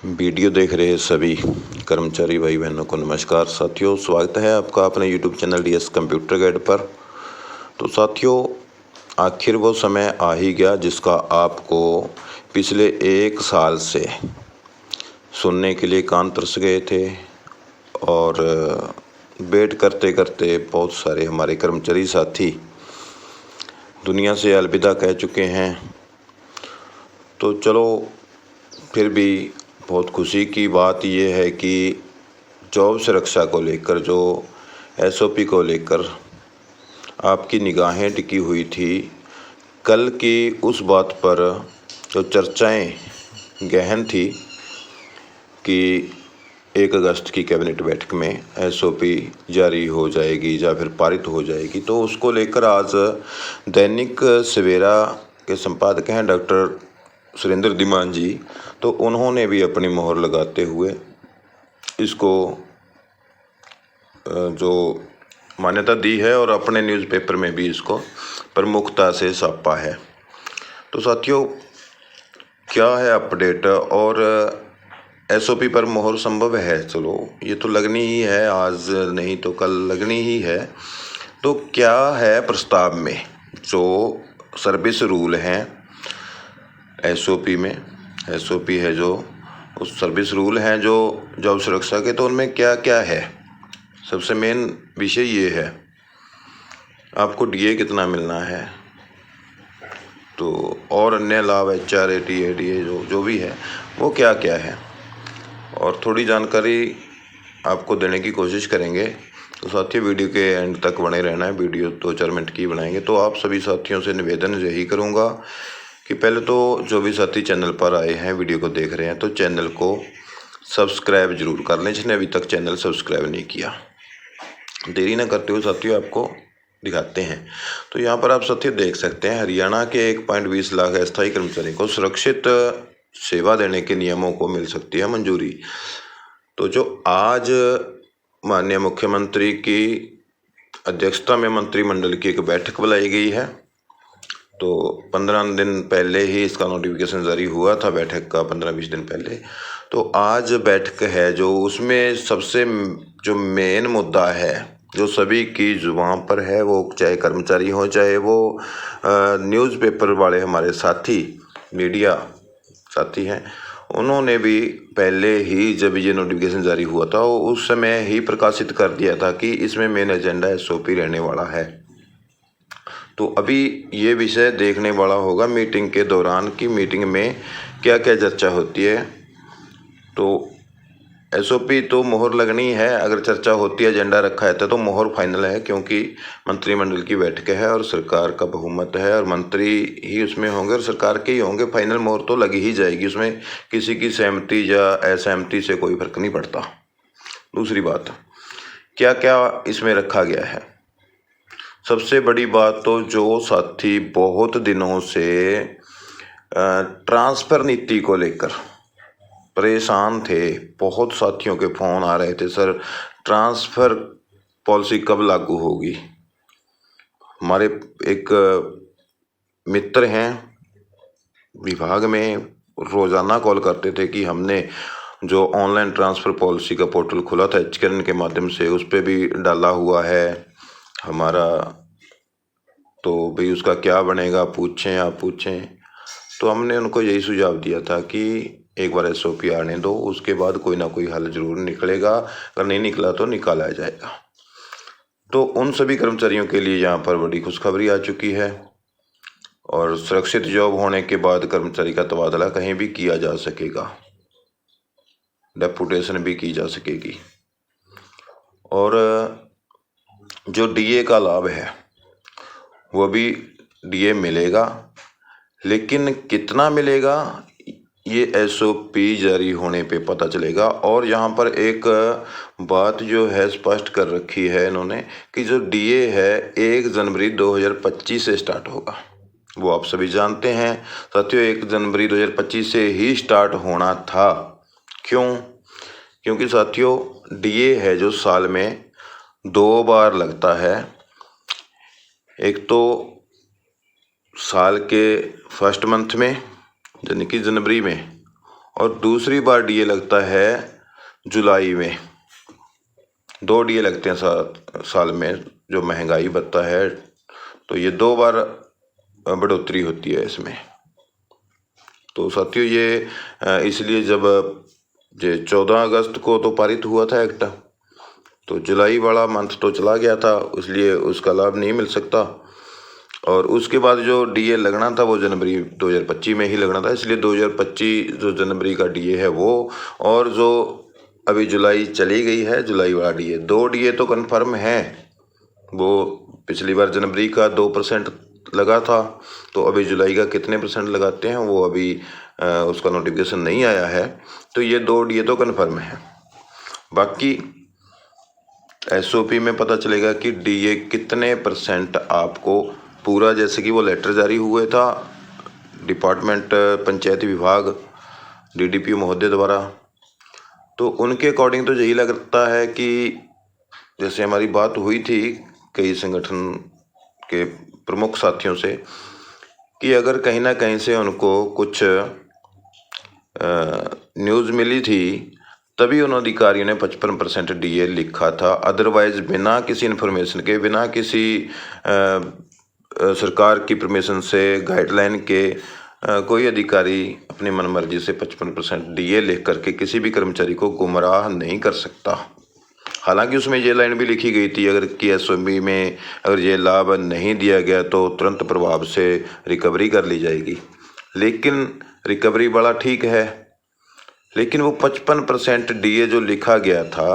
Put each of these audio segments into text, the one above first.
Video देख रहे सभी कर्मचारी भाई बहनों को नमस्कार। साथियों, स्वागत है आपका अपने YouTube channel DS computer guide पर। तो साथियों, आखिर वो समय आ ही गया जिसका आपको पिछले 1 साल से सुनने के लिए कान तरस गए थे और वेट करते करते बहुत सारे हमारे कर्मचारी साथी दुनिया से अलविदा कह चुके हैं। तो चलो, फिर भी बहुत खुशी की बात ये है कि जॉब सुरक्षा को लेकर, जो एसओपी को लेकर आपकी निगाहें टिकी हुई थी, कल की उस बात पर जो चर्चाएं गहन थी कि 1 अगस्त की कैबिनेट बैठक में एसओपी जारी हो जाएगी या फिर पारित हो जाएगी, तो उसको लेकर आज दैनिक सवेरा के संपादक हैं डॉक्टर सुरेंद्र धीमान जी, तो उन्होंने भी अपनी मोहर लगाते हुए इसको जो मान्यता दी है और अपने न्यूज़पेपर में भी इसको प्रमुखता से छापा है। तो साथियों, क्या है अपडेट और एसओपी पर मोहर संभव है? चलो, ये तो लगनी ही है, आज नहीं तो कल लगनी ही है। तो क्या है प्रस्ताव में? जो सर्विस रूल हैं एसओपी में, एसओपी है जो उस सर्विस रूल हैं जो जॉब सुरक्षा के, तो उनमें क्या क्या है? सबसे मेन विषय ये है, आपको डीए कितना मिलना है, तो और अन्य लाभ एचआरए टीए जो भी है वो क्या क्या है, और थोड़ी जानकारी आपको देने की कोशिश करेंगे। तो साथियों, वीडियो के एंड तक बने रहना है। वीडियो 2-4 मिनट की बनाएंगे। तो आप सभी साथियों से निवेदन यही करूँगा कि पहले तो जो भी साथी चैनल पर आए हैं, वीडियो को देख रहे हैं, तो चैनल को सब्सक्राइब जरूर कर लें जिसने अभी तक चैनल सब्सक्राइब नहीं किया। देरी न करते हुए साथियों आपको दिखाते हैं। तो यहाँ पर आप साथियों देख सकते हैं, हरियाणा के 1.20 लाख अस्थायी कर्मचारी को सुरक्षित सेवा देने के नियमों को मिल सकती है मंजूरी। तो जो आज माननीय मुख्यमंत्री की अध्यक्षता में मंत्रिमंडल की एक बैठक बुलाई गई है, तो 15 दिन पहले ही इसका नोटिफिकेशन जारी हुआ था, बैठक का 15-20 दिन पहले। तो आज बैठक है जो उसमें सबसे जो मेन मुद्दा है, जो सभी की जुबान पर है, वो चाहे कर्मचारी हो चाहे वो न्यूज़पेपर वाले हमारे साथी, मीडिया साथी हैं, उन्होंने भी पहले ही जब ये नोटिफिकेशन जारी हुआ था उस समय ही प्रकाशित कर दिया था कि इसमें मेन एजेंडा एसओपी रहने वाला है। तो अभी ये विषय देखने वाला होगा मीटिंग के दौरान कि मीटिंग में क्या क्या चर्चा होती है। तो एसओपी तो मोहर लगनी है, अगर चर्चा होती है, एजेंडा रखा है तो मोहर फाइनल है, क्योंकि मंत्रिमंडल की बैठक है और सरकार का बहुमत है और मंत्री ही उसमें होंगे और सरकार के ही होंगे। फाइनल मोहर तो लगी ही जाएगी, उसमें किसी की सहमति या असहमति से कोई फर्क नहीं पड़ता। दूसरी बात, क्या क्या इसमें रखा गया है? सबसे बड़ी बात तो जो साथी बहुत दिनों से ट्रांसफ़र नीति को लेकर परेशान थे, बहुत साथियों के फ़ोन आ रहे थे, सर ट्रांसफ़र पॉलिसी कब लागू होगी। हमारे एक मित्र हैं विभाग में, रोज़ाना कॉल करते थे कि हमने जो ऑनलाइन ट्रांसफ़र पॉलिसी का पोर्टल खुला था एचकेरन के माध्यम से, उस पर भी डाला हुआ है हमारा, तो भाई उसका क्या बनेगा, पूछें आप पूछें। तो हमने उनको यही सुझाव दिया था कि एक बार एसओपी आने दो, उसके बाद कोई ना कोई हल जरूर निकलेगा, अगर नहीं निकला तो निकाला जाएगा। तो उन सभी कर्मचारियों के लिए यहाँ पर बड़ी खुशखबरी आ चुकी है और सुरक्षित जॉब होने के बाद कर्मचारी का तबादला कहीं भी किया जा सकेगा, डेपुटेशन भी की जा सकेगी। और जो डीए का लाभ है वो भी डीए मिलेगा, लेकिन कितना मिलेगा ये एसओपी जारी होने पे पता चलेगा। और यहाँ पर एक बात जो है स्पष्ट कर रखी है इन्होंने कि जो डीए है 1 जनवरी 2025 से स्टार्ट होगा। वो आप सभी जानते हैं साथियों, 1 जनवरी 2025 से ही स्टार्ट होना था। क्यों? क्योंकि साथियों डीए है जो साल में 2 बार लगता है, एक तो साल के फर्स्ट मंथ में यानी कि जनवरी में, और दूसरी बार डीए लगता है जुलाई में। 2 डीए लगते हैं साल में। जो महंगाई भत्ता है तो ये 2 बार बढ़ोतरी होती है इसमें। तो साथियों ये इसलिए जब ये 14 अगस्त को तो पारित हुआ था एक्ट, तो जुलाई वाला मंथ तो चला गया था, इसलिए उसका लाभ नहीं मिल सकता। और उसके बाद जो डीए लगना था वो जनवरी 2025 में ही लगना था, इसलिए 2025 जो जनवरी का डीए है वो, और जो अभी जुलाई चली गई है जुलाई वाला डीए, 2 डीए तो कन्फर्म है। वो पिछली बार जनवरी का 2% लगा था, तो अभी जुलाई का कितने % लगाते हैं वो अभी उसका नोटिफिकेशन नहीं आया है। तो ये 2 डीए तो कन्फर्म है। बाकी एसओपी में पता चलेगा कि डीए कितने % आपको पूरा, जैसे कि वो लेटर जारी हुए था डिपार्टमेंट पंचायती विभाग डीडीपीओ महोदय द्वारा, तो उनके अकॉर्डिंग तो यही लगता है कि जैसे हमारी बात हुई थी कई संगठन के प्रमुख साथियों से कि अगर कहीं ना कहीं से उनको कुछ न्यूज़ मिली थी तभी उन अधिकारियों ने 55% डीए लिखा था। अदरवाइज बिना किसी इन्फॉर्मेशन के, बिना किसी सरकार की परमिशन से, गाइडलाइन के, कोई अधिकारी अपनी मनमर्जी से 55% डीए लिख करके किसी भी कर्मचारी को गुमराह नहीं कर सकता। हालांकि उसमें ये लाइन भी लिखी गई थी, अगर कि एसओपी में अगर ये लाभ नहीं दिया गया तो तुरंत प्रभाव से रिकवरी कर ली जाएगी। लेकिन रिकवरी वाला ठीक है, लेकिन वो 55% डीए जो लिखा गया था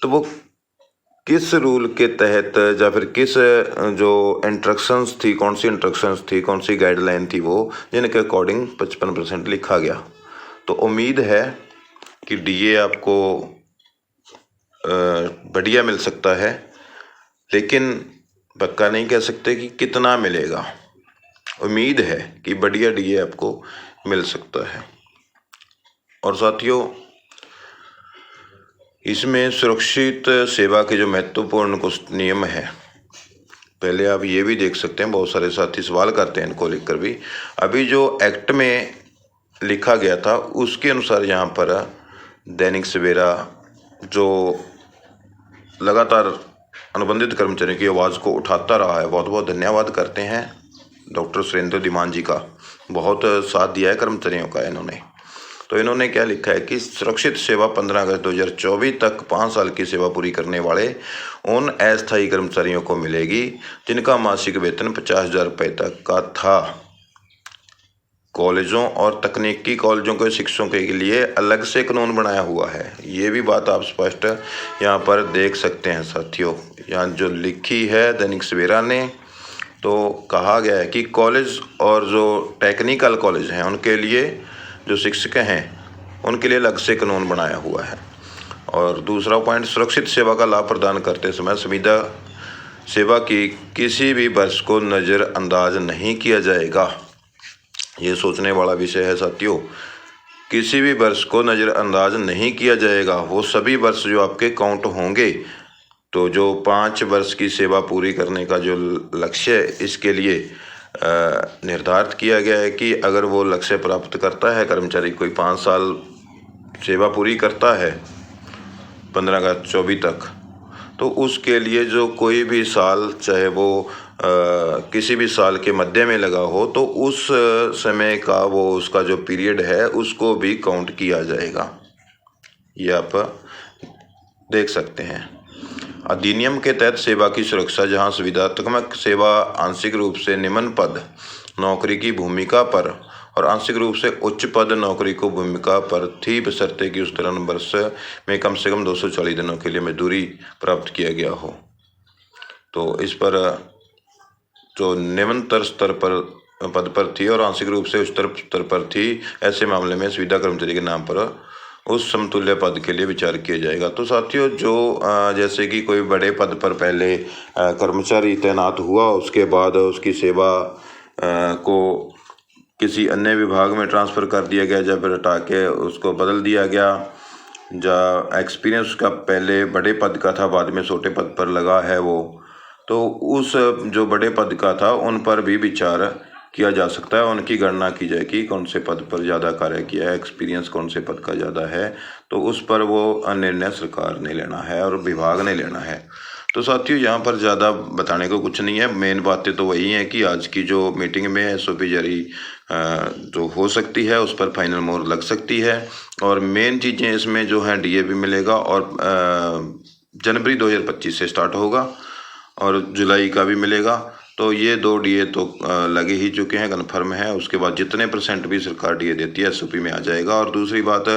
तो वो किस रूल के तहत या फिर किस जो इंस्ट्रक्शंस थी, कौन सी इंस्ट्रक्शंस थी, कौन सी गाइडलाइन थी वो, जिनके अकॉर्डिंग 55% लिखा गया। तो उम्मीद है कि डीए आपको बढ़िया मिल सकता है, लेकिन पक्का नहीं कह सकते कि कितना मिलेगा। उम्मीद है कि बढ़िया डीए आपको मिल सकता है। और साथियों इसमें सुरक्षित सेवा के जो महत्वपूर्ण कुछ नियम है, पहले आप ये भी देख सकते हैं, बहुत सारे साथी सवाल करते हैं इनको लेकर भी। अभी जो एक्ट में लिखा गया था उसके अनुसार यहाँ पर दैनिक सवेरा जो लगातार अनुबंधित कर्मचारियों की आवाज़ को उठाता रहा है, बहुत बहुत धन्यवाद करते हैं डॉक्टर सुरेंद्र धीमान जी का, बहुत साथ दिया है कर्मचारियों का इन्होंने। तो इन्होंने क्या लिखा है कि सुरक्षित सेवा 15 अगस्त 2024 तक 5 साल की सेवा पूरी करने वाले उन अस्थायी कर्मचारियों को मिलेगी जिनका मासिक वेतन 50,000 रुपये तक का था। कॉलेजों और तकनीकी कॉलेजों के शिक्षकों के लिए अलग से कानून बनाया हुआ है। ये भी बात आप स्पष्ट यहाँ पर देख सकते हैं साथियों, यहाँ जो लिखी है दैनिक सवेरा ने, तो कहा गया है कि कॉलेज और जो टेक्निकल कॉलेज हैं उनके लिए जो शिक्षक हैं उनके लिए अलग से कानून बनाया हुआ है। और दूसरा पॉइंट, सुरक्षित सेवा का लाभ प्रदान करते समय संविदा सेवा की किसी भी वर्ष को नज़रअंदाज नहीं किया जाएगा। ये सोचने वाला विषय है साथियों, किसी भी वर्ष को नज़रअंदाज नहीं किया जाएगा। वो सभी वर्ष जो आपके काउंट होंगे। तो जो 5 वर्ष की सेवा पूरी करने का जो लक्ष्य है इसके लिए निर्धारित किया गया है कि अगर वो लक्ष्य प्राप्त करता है कर्मचारी, कोई 5 साल सेवा पूरी करता है 15 अगस्त 24 तक, तो उसके लिए जो कोई भी साल, चाहे वो किसी भी साल के मध्य में लगा हो, तो उस समय का वो उसका जो पीरियड है उसको भी काउंट किया जाएगा। ये आप देख सकते हैं। अधिनियम के तहत सेवा की सुरक्षा, जहां सुविधात्मक सेवा आंशिक रूप से निम्न पद नौकरी की भूमिका पर और आंशिक रूप से उच्च पद नौकरी को भूमिका पर थी, बशर्ते कि उस दौरान वर्ष में कम से कम 240 दिनों के लिए मजदूरी प्राप्त किया गया हो। तो इस पर जो निम्नतर स्तर पर पद पर थी और आंशिक रूप से उच्चतर स्तर पर थी, ऐसे मामले में सुविधा कर्मचारी के नाम पर उस समतुल्य पद के लिए विचार किया जाएगा। तो साथियों जो जैसे कि कोई बड़े पद पर पहले कर्मचारी तैनात हुआ, उसके बाद उसकी सेवा को किसी अन्य विभाग में ट्रांसफ़र कर दिया गया, या फिर हटा के उसको बदल दिया गया, या एक्सपीरियंस का पहले बड़े पद का था बाद में छोटे पद पर लगा है वो, तो उस जो बड़े पद का था उन पर भी विचार किया जा सकता है, उनकी गणना की जाए कि कौन से पद पर ज़्यादा कार्य किया है, एक्सपीरियंस कौन से पद का ज़्यादा है, तो उस पर वो निर्णय सरकार ने लेना है और विभाग ने लेना है। तो साथियों यहाँ पर ज़्यादा बताने को कुछ नहीं है, मेन बातें तो वही हैं कि आज की जो मीटिंग में एसओपी जारी जो हो सकती है उस पर फाइनल मोहर लग सकती है। और मेन चीज़ें इसमें जो है डीए भी मिलेगा और जनवरी 2025 से स्टार्ट होगा और जुलाई का भी मिलेगा। तो ये 2 डीए तो लगे ही चुके हैं, कन्फर्म है। उसके बाद जितने % भी सरकार डीए देती है एसओपी में आ जाएगा। और दूसरी बात,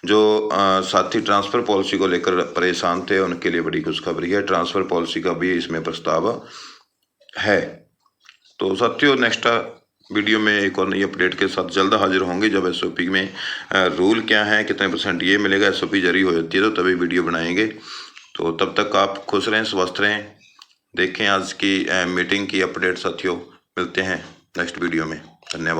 जो साथी ट्रांसफ़र पॉलिसी को लेकर परेशान थे उनके लिए बड़ी खुशखबरी है, ट्रांसफ़र पॉलिसी का भी इसमें प्रस्ताव है। तो साथियों नेक्स्ट वीडियो में एक और नई अपडेट के साथ जल्द हाजिर होंगे, जब एसओपी में रूल क्या है, कितने % ये मिलेगा, एसओपी जारी हो जाती है तो तभी वीडियो बनाएंगे। तो तब तक आप खुश रहें, स्वस्थ रहें। देखें आज की मीटिंग की अपडेट साथियों। मिलते हैं नेक्स्ट वीडियो में। धन्यवाद।